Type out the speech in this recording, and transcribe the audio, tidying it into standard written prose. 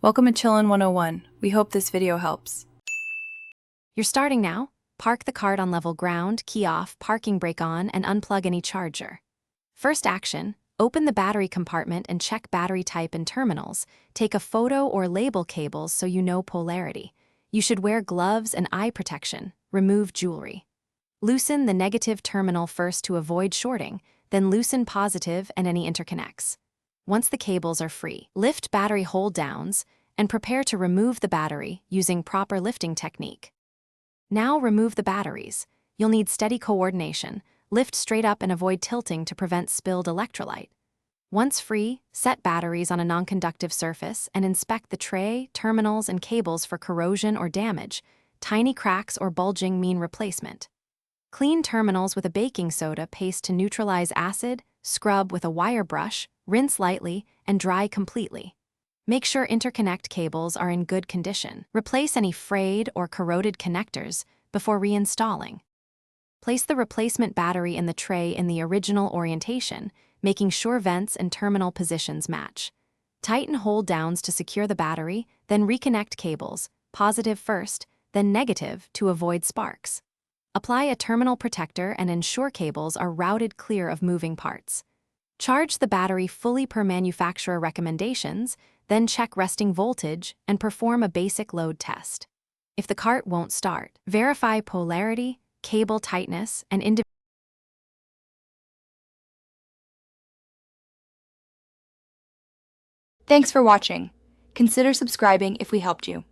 Welcome to Chillin' 101. We hope this video helps. You're starting now. Park the cart on level ground, key off, parking brake on, and unplug any charger. First action, open the battery compartment and check battery type and terminals. Take a photo or label cables so you know polarity. You should wear gloves and eye protection. Remove jewelry. Loosen the negative terminal first to avoid shorting, then loosen positive and any interconnects. Once the cables are free, lift battery hold downs and prepare to remove the battery using proper lifting technique. Now remove the batteries. You'll need steady coordination. Lift straight up and avoid tilting to prevent spilled electrolyte. Once free, set batteries on a non-conductive surface and inspect the tray, terminals, and cables for corrosion or damage. Tiny cracks or bulging mean replacement. Clean terminals with a baking soda paste to neutralize acid, scrub with a wire brush, rinse lightly, and dry completely. Make sure interconnect cables are in good condition. Replace any frayed or corroded connectors before reinstalling. Place the replacement battery in the tray in the original orientation, making sure vents and terminal positions match. Tighten hold downs to secure the battery, then reconnect cables, positive first, then negative to avoid sparks. Apply a terminal protector and ensure cables are routed clear of moving parts. Charge the battery fully per manufacturer recommendations, then check resting voltage and perform a basic load test. If the cart won't start, verify polarity, cable tightness, and individual. Thanks for watching. Consider subscribing if we helped you.